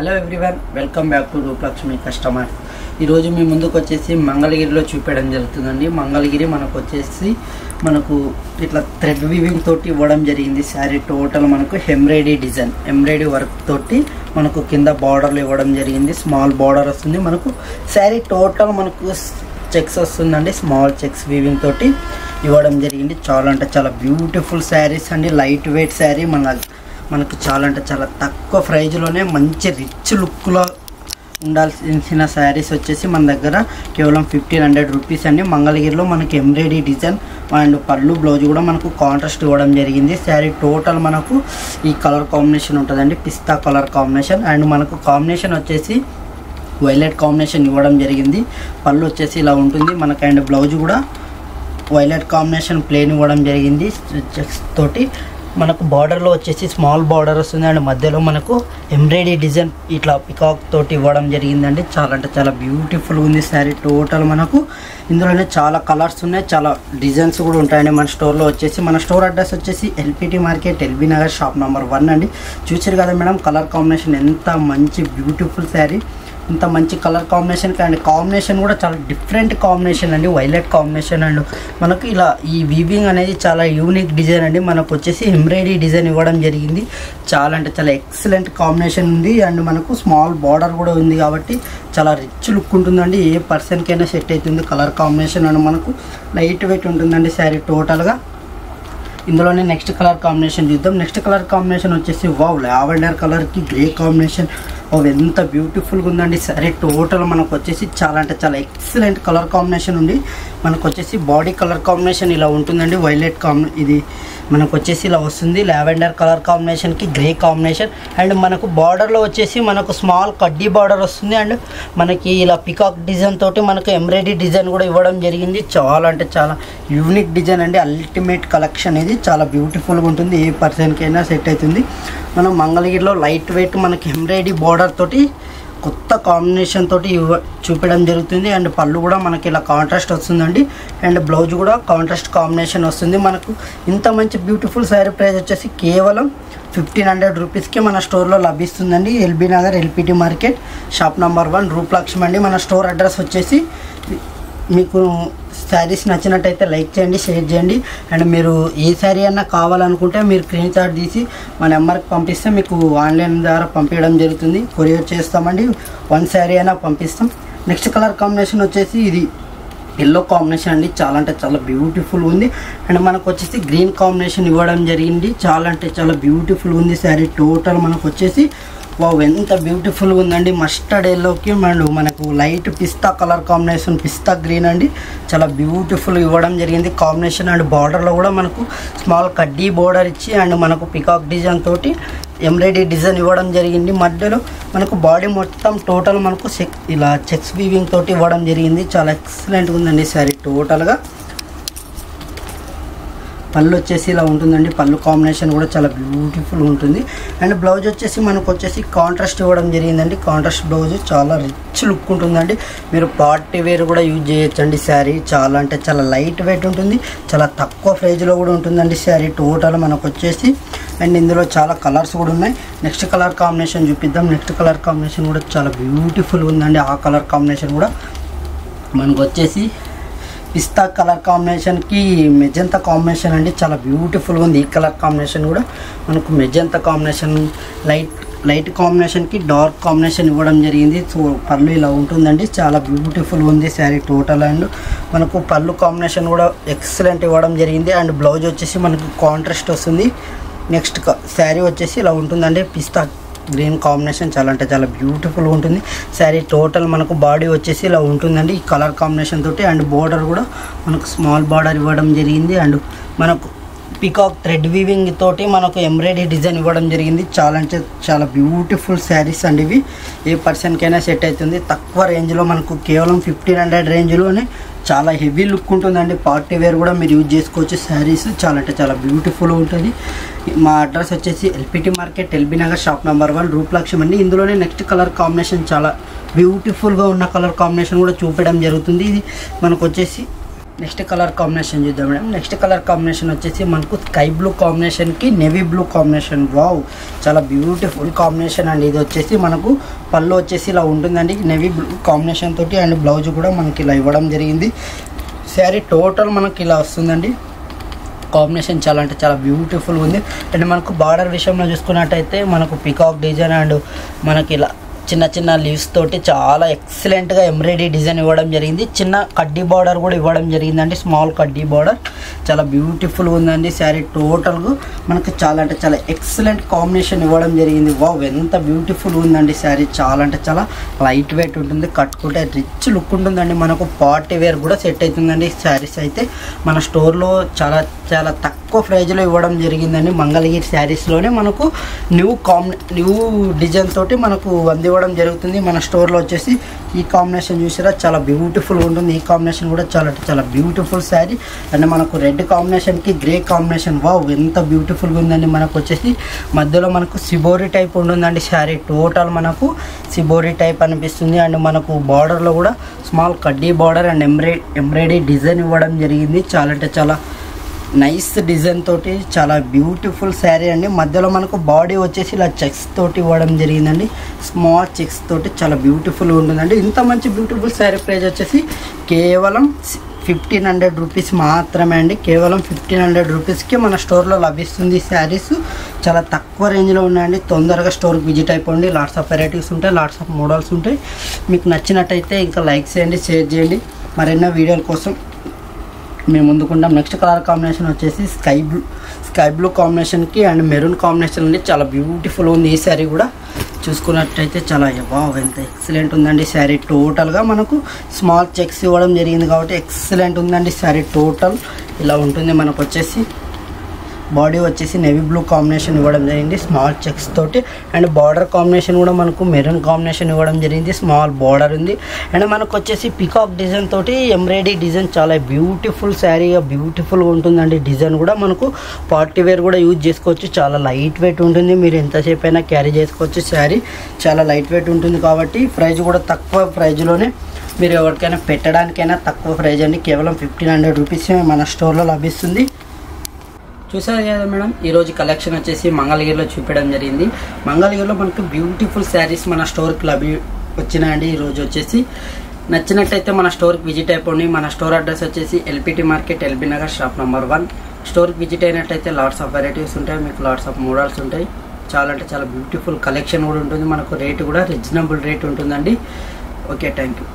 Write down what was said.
Hello everyone, welcome back to Rupalakshmi customer. ఈరోజు మీ ముందుకు వచ్చేసి మంగళగిరిలో చూపించడం జరుగుతుందండి. మంగళగిరి మనకు ఇట్లా థ్రెడ్ వీవింగ్ తోటి ఇవ్వడం జరిగింది. శారీ టోటల్ మనకు ఎంబ్రాయిడరీ వర్క్ తోటి మనకు కింద బార్డర్లు ఇవ్వడం జరిగింది. స్మాల్ బార్డర్ వస్తుంది. మనకు శారీ టోటల్ మనకు చెక్స్ వస్తుందండి. స్మాల్ చెక్స్ వీవింగ్ తోటి ఇవ్వడం జరిగింది. చాలా అంటే చాలా బ్యూటిఫుల్ శారీస్ అండి. లైట్ వెయిట్ శారీ మనకు చాలా అంటే చాలా తక్కువ ప్రైజ్లోనే మంచి రిచ్ లుక్లో ఉండాల్సిన శారీస్ వచ్చేసి మన దగ్గర కేవలం 1500 రూపీస్ అండి. మంగళగిరిలో మనకి ఎంబ్రాయిడరీ డిజైన్ అండ్ పళ్ళు బ్లౌజ్ కూడా మనకు కాంట్రాస్ట్ ఇవ్వడం జరిగింది. శారీ టోటల్ మనకు ఈ కలర్ కాంబినేషన్ ఉంటుందండి, పిస్తా కలర్ కాంబినేషన్. అండ్ మనకు కాంబినేషన్ వచ్చేసి వైలెట్ కాంబినేషన్ ఇవ్వడం జరిగింది. పళ్ళు వచ్చేసి ఇలా ఉంటుంది మనకు. అండ్ బ్లౌజ్ కూడా వైలెట్ కాంబినేషన్ ప్లేన్ ఇవ్వడం జరిగింది చెక్స్ తోటి. మనకు బార్డర్లో వచ్చేసి స్మాల్ బార్డర్ వస్తుంది. అండ్ మధ్యలో మనకు ఎంబ్రాయిడరీ డిజైన్ ఇట్లా పికాక్ తోటి ఇవ్వడం జరిగిందండి. చాలా అంటే చాలా బ్యూటిఫుల్గా ఉంది శారీ టోటల్. మనకు ఇందులోనే చాలా కలర్స్ ఉన్నాయి, చాలా డిజైన్స్ కూడా ఉంటాయండి మన స్టోర్లో వచ్చేసి. మన స్టోర్ అడ్రస్ వచ్చేసి LPT market, LB Nagar, shop number 1 అండి. చూసారు కదా మేడం, కలర్ కాంబినేషన్ ఎంత మంచి బ్యూటిఫుల్ శారీ, ఇంత మంచి కలర్ కాంబినేషన్. అండ్ కాంబినేషన్ కూడా చాలా డిఫరెంట్ కాంబినేషన్ అండి, వైలెట్ కాంబినేషన్. అండ్ మనకు ఇలా ఈ వీవింగ్ అనేది చాలా యూనిక్ డిజైన్ అండి. మనకు వచ్చేసి ఎంబ్రాయిడరీ డిజైన్ ఇవ్వడం జరిగింది. చాలా అంటే చాలా ఎక్సలెంట్ కాంబినేషన్ ఉంది. అండ్ మనకు స్మాల్ బార్డర్ కూడా ఉంది కాబట్టి చాలా రిచ్ లుక్ ఉంటుందండి. ఏ పర్సన్కైనా సెట్ అవుతుంది కలర్ కాంబినేషన్. అండ్ మనకు లైట్ వెయిట్ ఉంటుందండి శారీ టోటల్గా. ఇందులోనే నెక్స్ట్ కలర్ కాంబినేషన్ చూద్దాం. నెక్స్ట్ కలర్ కాంబినేషన్ వచ్చేసి లావెండర్ కలర్కి గ్రే కాంబినేషన్. ఎంత బ్యూటిఫుల్గా ఉందండి సరే టోటల్. మనకు వచ్చేసి చాలా అంటే చాలా ఎక్సలెంట్ కలర్ కాంబినేషన్ ఉంది. మనకు వచ్చేసి బాడీ కలర్ కాంబినేషన్ ఇలా ఉంటుందండి. వైలెట్ ఇది మనకు వచ్చేసి ఇలా వస్తుంది. లావెండర్ కలర్ కాంబినేషన్కి గ్రే కాంబినేషన్. అండ్ మనకు బార్డర్లో వచ్చేసి మనకు స్మాల్ కడ్డీ బార్డర్ వస్తుంది. అండ్ మనకి ఇలా పికాక్ డిజైన్ తోటి మనకు ఎంబ్రాయిడరీ డిజైన్ కూడా ఇవ్వడం జరిగింది. చాలా అంటే చాలా యూనిక్ డిజైన్ అండి. అల్టిమేట్ కలెక్షన్ ఇది. చాలా బ్యూటిఫుల్గా ఉంటుంది, ఏ పర్సన్కైనా సెట్ అవుతుంది. మనం మంగళగిరిలో లైట్ వెయిట్ మనకి ఎంబ్రాయిడరీ బార్డర్ తోటి కొత్త కాంబినేషన్ తోటి చూపించడం జరుగుతుంది. అండ్ పళ్ళు కూడా మనకి ఇలా కాంట్రాస్ట్ వస్తుందండి. అండ్ బ్లౌజ్ కూడా కాంట్రాస్ట్ కాంబినేషన్ వస్తుంది. మనకు ఇంత మంచి బ్యూటిఫుల్ శారీ ప్రైస్ వచ్చేసి కేవలం 1500 రూపీస్కి మన స్టోర్లో లభిస్తుందండి. LB Nagar, LPT market, shop number 1, Rupalakshmi అండి. మన స్టోర్ అడ్రస్ వచ్చేసి మీకు శారీస్ నచ్చినట్టయితే లైక్ చేయండి, షేర్ చేయండి. అండ్ మీరు ఏ శారీ అన్నా కావాలనుకుంటే మీరు స్క్రీన్ షాట్ తీసి మా నెంబర్కి పంపిస్తే మీకు ఆన్లైన్ ద్వారా పంపించడం జరుగుతుంది. కొరియర్ చేస్తామండి. 1 శారీ అయినా పంపిస్తాం. నెక్స్ట్ కలర్ కాంబినేషన్ వచ్చేసి ఇది ఎల్లో కాంబినేషన్ అండి. చాలా అంటే చాలా బ్యూటిఫుల్ ఉంది. అండ్ మనకు వచ్చేసి గ్రీన్ కాంబినేషన్ ఇవ్వడం జరిగింది. చాలా అంటే చాలా బ్యూటిఫుల్ ఉంది శారీ టోటల్. మనకు వచ్చేసి ఎంత బ్యూటిఫుల్గా ఉందండి. మస్టర్డ్ ఎల్లోకి అండ్ మనకు లైట్ పిస్తా కలర్ కాంబినేషన్, పిస్తా గ్రీన్ అండి. చాలా బ్యూటిఫుల్ ఇవ్వడం జరిగింది కాంబినేషన్. అండ్ బార్డర్లో కూడా మనకు స్మాల్ కడ్డీ బార్డర్ ఇచ్చి అండ్ మనకు పికాక్ డిజైన్ తోటి ఎంబ్రాయిడరీ డిజైన్ ఇవ్వడం జరిగింది. మధ్యలో మనకు బాడీ మొత్తం టోటల్ మనకు ఇలా చెక్స్ వీవింగ్ తోటి ఇవ్వడం జరిగింది. చాలా ఎక్సలెంట్గా ఉందండి శారీ టోటల్గా. పళ్ళు వచ్చేసి ఇలా ఉంటుందండి. పళ్ళు కాంబినేషన్ కూడా చాలా బ్యూటిఫుల్ ఉంటుంది. అండ్ బ్లౌజ్ వచ్చేసి మనకు వచ్చేసి కాంట్రాస్ట్ ఇవ్వడం జరిగిందండి. కాంట్రాస్ట్ బ్లౌజ్ చాలా రిచ్ లుక్ ఉంటుందండి. మీరు పార్టీ వేర్ కూడా యూజ్ చేయొచ్చండి శారీ. చాలా అంటే చాలా లైట్ వెయిట్ ఉంటుంది. చాలా తక్కువ ప్రైజ్లో కూడా ఉంటుందండి శారీ టోటల్ మనకు వచ్చేసి. అండ్ ఇందులో చాలా కలర్స్ కూడా ఉన్నాయి. నెక్స్ట్ కలర్ కాంబినేషన్ చూపిద్దాం. నెక్స్ట్ కలర్ కాంబినేషన్ కూడా చాలా బ్యూటిఫుల్ ఉందండి. ఆ కలర్ కాంబినేషన్ కూడా మనకు వచ్చేసి పిస్తా కలర్ కాంబినేషన్కి మెజంతా కాంబినేషన్ అండి. చాలా బ్యూటిఫుల్గా ఉంది. ఈ కలర్ కాంబినేషన్ కూడా మనకు మెజంతా కాంబినేషన్, లైట్ కాంబినేషన్కి డార్క్ కాంబినేషన్ ఇవ్వడం జరిగింది. సో పళ్ళు ఇలా ఉంటుందండి. చాలా బ్యూటిఫుల్గా ఉంది శారీ టోటల్. అండ్ మనకు పళ్ళు కాంబినేషన్ కూడా ఎక్సలెంట్ ఇవ్వడం జరిగింది. అండ్ బ్లౌజ్ వచ్చేసి మనకు కాంట్రాస్ట్ వస్తుంది. నెక్స్ట్ శారీ వచ్చేసి ఇలా ఉంటుందండి. పిస్తా గ్రీన్ కాంబినేషన్ చాలా అంటే చాలా బ్యూటిఫుల్గా ఉంటుంది శారీ టోటల్. మనకు బాడీ వచ్చేసి ఇలా ఉంటుందండి ఈ కలర్ కాంబినేషన్ తోటి. అండ్ బార్డర్ కూడా మనకు స్మాల్ బార్డర్ ఇవ్వడం జరిగింది. అండ్ మనకు పికాక్ థ్రెడ్ వీవింగ్ తోటి మనకు ఎంబ్రాయిడరీ డిజైన్ ఇవ్వడం జరిగింది. చాలా అంటే చాలా బ్యూటిఫుల్ శారీస్ అండి ఇవి. ఏ పర్సన్కైనా సెట్ అవుతుంది. తక్కువ రేంజ్లో మనకు కేవలం 1500 రేంజ్లోనే చాలా హెవీ లుక్ ఉంటుందండి. పార్టీ వేర్ కూడా మీరు యూజ్ చేసుకోవచ్చు శారీస్. చాలా అంటే చాలా బ్యూటిఫుల్ ఉంటుంది. మా అడ్రస్ వచ్చేసి LPT market, LB Nagar, shop number 1, Rupalakshmi అండి. ఇందులోనే నెక్స్ట్ కలర్ కాంబినేషన్ చాలా బ్యూటిఫుల్గా ఉన్న కలర్ కాంబినేషన్ కూడా చూపించడం జరుగుతుంది. ఇది మనకు వచ్చేసి నెక్స్ట్ కలర్ కాంబినేషన్ చూద్దాం మేడం. నెక్స్ట్ కలర్ కాంబినేషన్ వచ్చేసి మనకు స్కై బ్లూ కాంబినేషన్కి నేవీ బ్లూ కాంబినేషన్. వావ్, చాలా బ్యూటిఫుల్ కాంబినేషన్ అండి. ఇది వచ్చేసి మనకు పళ్ళు వచ్చేసి ఇలా ఉంటుందండి నేవీ బ్లూ కాంబినేషన్ తోటి, అండ్ బ్లౌజ్ కూడా మనకి ఇలా ఇవ్వడం జరిగింది. శారీ టోటల్ మనకి ఇలా వస్తుందండి. కాంబినేషన్ చాలా అంటే చాలా బ్యూటిఫుల్ ఉంది. అండ్ మనకు బార్డర్ విషయంలో చూసుకున్నట్టయితే మనకు పికాక్ డిజైన్ అండ్ మనకి ఇలా చిన్న చిన్న లీవ్స్ తోటి చాలా ఎక్సలెంట్గా ఎంబ్రాయిడరీ డిజైన్ ఇవ్వడం జరిగింది. చిన్న కడ్డీ బార్డర్ కూడా ఇవ్వడం జరిగిందండి, స్మాల్ కడ్డీ బార్డర్. చాలా బ్యూటిఫుల్ ఉందండి శారీ టోటల్గా. మనకు చాలా అంటే చాలా ఎక్సలెంట్ కాంబినేషన్ ఇవ్వడం జరిగింది. వావ్, ఎంత బ్యూటిఫుల్ ఉందండి శారీ. చాలా అంటే చాలా లైట్ వెయిట్ ఉంటుంది, కట్టుకుంటే రిచ్ లుక్ ఉంటుందండి. మనకు పార్టీ వేర్ కూడా సెట్ అవుతుందండి. శారీస్ అయితే మన స్టోర్లో చాలా చాలా తక్కువ ప్రైజ్లో ఇవ్వడం జరిగిందండి. మంగళగిరి శారీస్లోనే మనకు న్యూ డిజైన్ తోటి మనకు ఇవ్వడం జరుగుతుంది. మన స్టోర్లో వచ్చేసి ఈ కాంబినేషన్ చూసారా, చాలా బ్యూటిఫుల్ ఉంటుంది. ఈ కాంబినేషన్ కూడా చాలా చాలా బ్యూటిఫుల్ శారీ. అండ్ మనకు రెడ్ కాంబినేషన్కి గ్రే కాంబినేషన్. వావ్, ఎంత బ్యూటిఫుల్గా ఉందండి. మనకు వచ్చేసి మధ్యలో మనకు సిబోరి టైప్ ఉంటుందండి శారీ. టోటల్ మనకు సిబోరి టైప్ అనిపిస్తుంది. అండ్ మనకు బార్డర్లో కూడా స్మాల్ కడ్డీ బార్డర్ అండ్ ఎంబ్రాయిడరీ డిజైన్ ఇవ్వడం జరిగింది. చాలా అంటే చాలా నైస్ డిజైన్ తోటి చాలా బ్యూటిఫుల్ శారీ అండి. మధ్యలో మనకు బాడీ వచ్చేసి ఇలా చెక్స్ తోటి ఇవ్వడం జరిగిందండి, స్మాల్ చెక్స్ తోటి చాలా బ్యూటిఫుల్ ఉంటుందండి. ఇంత మంచి బ్యూటిఫుల్ శారీ ప్రైస్ వచ్చేసి కేవలం 1500 రూపీస్ మాత్రమే అండి. కేవలం 1500 రూపీస్కి మన స్టోర్లో లభిస్తుంది. శారీస్ చాలా తక్కువ రేంజ్లో ఉన్నాయండి. తొందరగా స్టోర్కి విజిట్ అయిపోండి. లాట్స్ ఆఫ్ వెరైటీస్ ఉంటాయి, లాట్స్ ఆఫ్ మోడల్స్ ఉంటాయి. మీకు నచ్చినట్టయితే ఇంకా లైక్ చేయండి, షేర్ చేయండి. మరెన్నో వీడియోల కోసం మేము ముందుకుంటాం. నెక్స్ట్ కలర్ కాంబినేషన్ వచ్చేసి స్కై బ్లూ కాంబినేషన్కి అండ్ మెరూన్ కాంబినేషన్ అండి. చాలా బ్యూటిఫుల్ ఉంది. ఈ శారీ కూడా చూసుకున్నట్టయితే చాలా వావ్, ఎంత ఎక్సలెంట్ ఉందండి శారీ. టోటల్గా మనకు స్మాల్ చెక్స్ ఇవ్వడం జరిగింది కాబట్టి ఎక్సలెంట్ ఉందండి శారీ. టోటల్ ఇలా ఉంటుంది. మనకు వచ్చేసి బాడీ వచ్చేసి నేవీ బ్లూ కాంబినేషన్ ఇవ్వడం జరిగింది, స్మాల్ చెక్స్ తోటి. అండ్ బార్డర్ కాంబినేషన్ కూడా మనకు మెరూన్ కాంబినేషన్ ఇవ్వడం జరిగింది, స్మాల్ బార్డర్ ఉంది. అండ్ మనకు వచ్చేసి పికాక్ డిజైన్ తోటి ఎంబ్రాయిడరీ డిజైన్. చాలా బ్యూటిఫుల్ శారీగా బ్యూటిఫుల్గా ఉంటుందండి. డిజైన్ కూడా మనకు పార్టీ వేర్ కూడా యూజ్ చేసుకోవచ్చు. చాలా లైట్ వెయిట్ ఉంటుంది, మీరు ఎంతసేపు అయినా క్యారీ చేసుకోవచ్చు. శారీ చాలా లైట్ వెయిట్ ఉంటుంది కాబట్టి ప్రైస్ కూడా తక్కువ ప్రైజ్లోనే మీరు ఎవరికైనా పెట్టడానికైనా తక్కువ ప్రైజ్ అండి. కేవలం 1500 రూపీస్ మన స్టోర్లో లభిస్తుంది. చూసారు కదా మేడం, ఈరోజు కలెక్షన్ వచ్చేసి మంగళగిరిలో చూపించడం జరిగింది. మంగళగిరిలో మనకు బ్యూటిఫుల్ శారీస్ మన స్టోర్కి వచ్చినాయండి. ఈరోజు వచ్చేసి నచ్చినట్టయితే మన స్టోర్కి విజిట్ అయిపోండి. మన స్టోర్ అడ్రస్ వచ్చేసి LPT market, LB Nagar, shop number 1. స్టోర్కి విజిట్ అయినట్టయితే లాట్స్ ఆఫ్ వెరైటీస్ ఉంటాయి, మీకు లాట్స్ ఆఫ్ మోడల్స్ ఉంటాయి. చాలా అంటే చాలా బ్యూటిఫుల్ కలెక్షన్ కూడా ఉంటుంది. మనకు రేటు కూడా రీజనబుల్ రేట్ ఉంటుందండి. Okay, thank you.